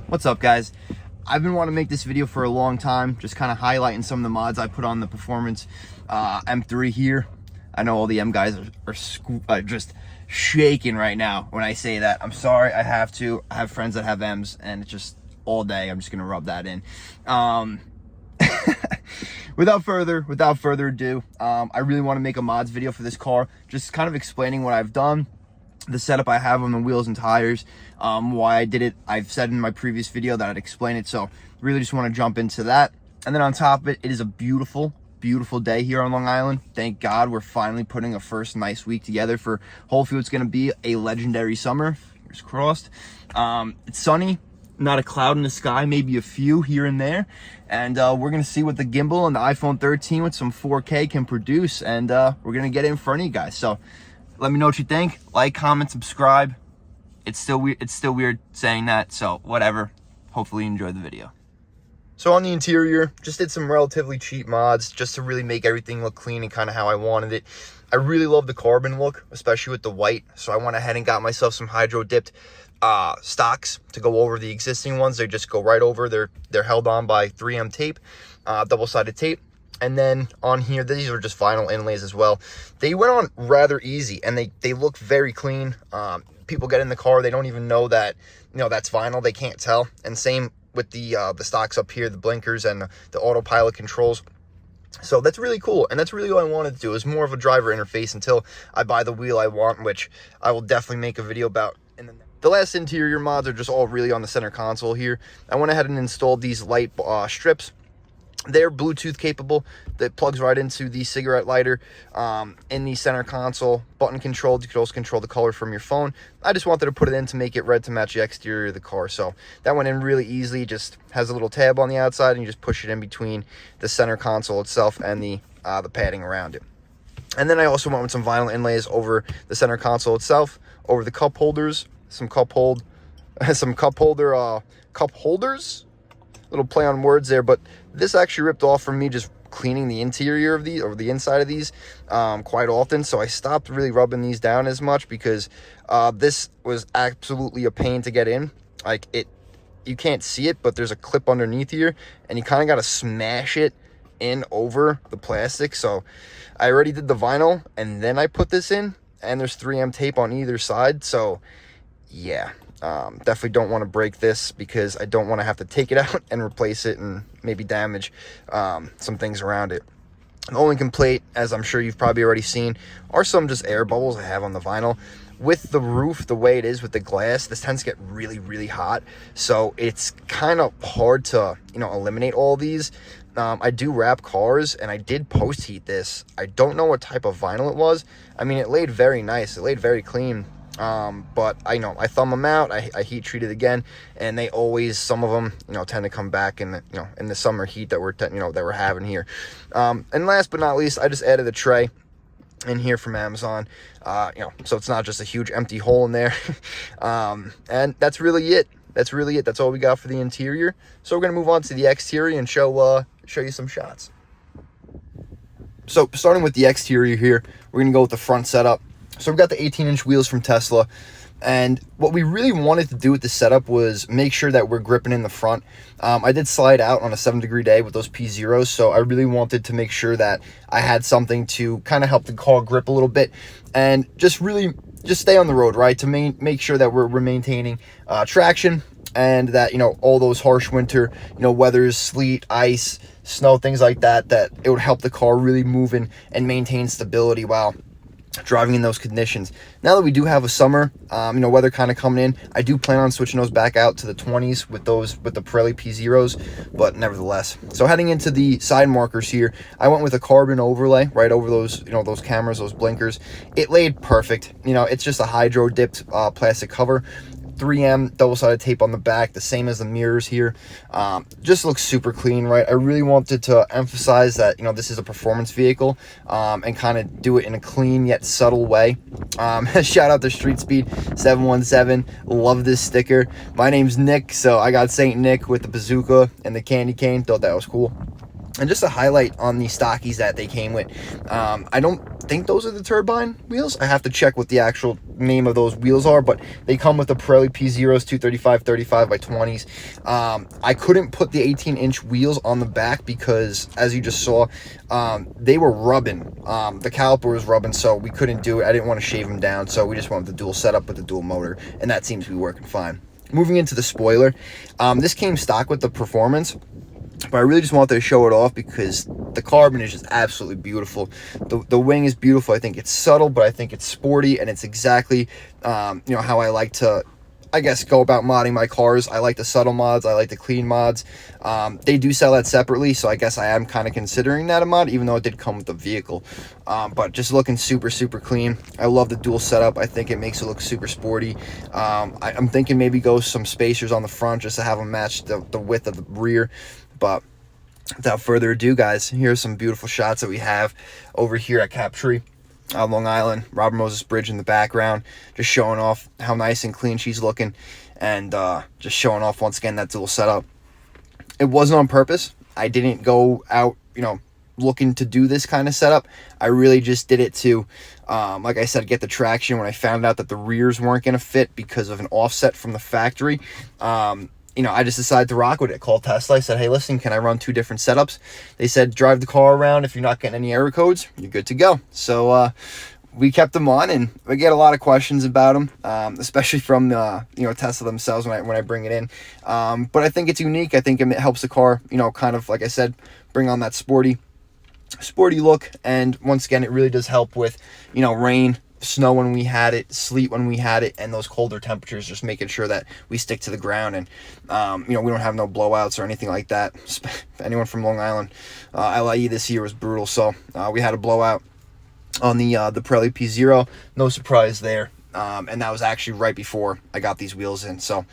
What's up, guys? I've been wanting to make this video for a long time, just kind of highlighting some of the mods I put on the Performance M3 here. I know all the M guys are just shaking right now when I say that. I'm sorry, I have to. I have friends that have M's, and it's just all day. I'm just gonna rub that in. Without further ado, I really want to make a mods video for this car, just kind of explaining what I've done, the setup I have on the wheels and tires, why I did it. I've said in my previous video that I'd explain it, so really just want to jump into that. And then on top of it, it is a beautiful day here on Long Island. Thank God we're finally putting a first nice week together. For hopefully it's going to be a legendary summer, fingers crossed. It's sunny, not a cloud in the sky, maybe a few here and there, and we're gonna see what the gimbal and the iPhone 13 with some 4K can produce, and we're gonna get it in front of you guys. So let me know what you think. Like, comment, subscribe. It's still weird saying that, so whatever. Hopefully you enjoy the video. So on the interior, just did some relatively cheap mods just to really make everything look clean and kind of how I wanted it. I really love the carbon look, especially with the white, so I went ahead and got myself some hydro dipped stocks to go over the existing ones. They just go right over. They're held on by 3M tape, double-sided tape. And then on here, these are just vinyl inlays as well. They went on rather easy, and they look very clean. People get in the car, they don't even know that, that's vinyl. They can't tell. And same with the stocks up here, the blinkers and the autopilot controls. So that's really cool, and that's really what I wanted to do. Is more of a driver interface until I buy the wheel I want, which I will definitely make a video about. The last interior mods are just all really on the center console here. I went ahead and installed these light strips. They're Bluetooth capable. That plugs right into the cigarette lighter in the center console. Button controlled. You could also control the color from your phone. I just wanted to put it in to make it red to match the exterior of the car. So that went in really easily. Just has a little tab on the outside, and you just push it in between the center console itself and the padding around it. And then I also went with some vinyl inlays over the center console itself, over the cup holders, some cup holders. Little play on words there, but this actually ripped off from me just cleaning the interior of these, or the inside of these, quite often. So I stopped really rubbing these down as much because this was absolutely a pain to get in. Like, you can't see it, but there's a clip underneath here, and you kind of got to smash it in over the plastic. So I already did the vinyl, and then I put this in, and there's 3M tape on either side. So yeah, definitely don't want to break this, because I don't want to have to take it out and replace it and maybe damage some things around it. The only complaint, as I'm sure you've probably already seen, are some just air bubbles I have on the vinyl. With the roof the way it is with the glass, this tends to get really hot, so it's kind of hard to eliminate all these. I do wrap cars, and I did post heat this. I don't know what type of vinyl it was. I mean, it laid very nice, it laid very clean. But I thumb them out, I heat treat it again, and they always, some of them, tend to come back in the, in the summer heat that we're having here. And last but not least, I just added a tray in here from Amazon, so it's not just a huge empty hole in there. And that's really it. That's all we got for the interior. So we're going to move on to the exterior and show you some shots. So starting with the exterior here, we're going to go with the front setup. So we've got the 18-inch wheels from Tesla, and what we really wanted to do with the setup was make sure that we're gripping in the front. I did slide out on a 7-degree day with those P0s, so I really wanted to make sure that I had something to kind of help the car grip a little bit, and just stay on the road, right? To make sure that we're maintaining traction, and that all those harsh winter weathers, sleet, ice, snow, things like that it would help the car really move and maintain stability while driving in those conditions. Now that we do have a summer weather kind of coming in, I do plan on switching those back out to the 20s with the Pirelli P0s, but nevertheless. So heading into the side markers here, I went with a carbon overlay right over those those cameras, those blinkers. It laid perfect. It's just a hydro dipped plastic cover. 3M double-sided tape on the back, the same as the mirrors here. Just looks super clean, right? I really wanted to emphasize that this is a performance vehicle, and kind of do it in a clean yet subtle way. Shout out to Street Speed 717. Love this sticker. My name's Nick, so I got Saint Nick with the bazooka and the candy cane. Thought that was cool. And just a highlight on the stockies that they came with, I don't think those are the turbine wheels. I have to check what the actual name of those wheels are, but they come with the Pirelli P0s 235 35 by 20s. I couldn't put the 18-inch wheels on the back because, as you just saw, they were rubbing. The caliper was rubbing, so we couldn't do it. I didn't want to shave them down, so we just went with the dual setup with the dual motor, and that seems to be working fine. Moving into the spoiler, this came stock with the Performance, but I really just wanted to show it off because the carbon is just absolutely beautiful. The wing is beautiful. I think it's subtle, but I think it's sporty, and it's exactly how I like to, I guess, go about modding my cars. I like the subtle mods. I like the clean mods. They do sell that separately, so I guess I am kind of considering that a mod, even though it did come with the vehicle. But just looking super, super clean. I love the dual setup. I think it makes it look super sporty. I'm thinking maybe go some spacers on the front just to have them match the width of the rear. But without further ado, guys, here's some beautiful shots that we have over here at Captree, Long Island. Robert Moses Bridge in the background, just showing off how nice and clean she's looking, and just showing off once again that dual setup. It wasn't on purpose. I didn't go out, looking to do this kind of setup. I really just did it to, like I said, get the traction. When I found out that the rears weren't going to fit because of an offset from the factory, I just decided to rock with it. Called Tesla. I said, hey, listen, can I run 2 different setups? They said, drive the car around. If you're not getting any error codes, you're good to go. So we kept them on, and we get a lot of questions about them, especially from Tesla themselves when I bring it in. But I think it's unique. I think it helps the car, kind of, like I said, bring on that sporty look. And once again, it really does help with, rain, snow when we had it, sleet when we had it, and those colder temperatures, just making sure that we stick to the ground, and we don't have no blowouts or anything like that. Anyone from Long Island, LIE this year was brutal, so we had a blowout on the Pirelli P0. No surprise there, and that was actually right before I got these wheels in. So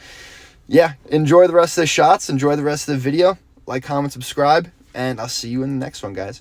yeah, enjoy the rest of the shots, enjoy the rest of the video, like, comment, subscribe, and I'll see you in the next one, guys.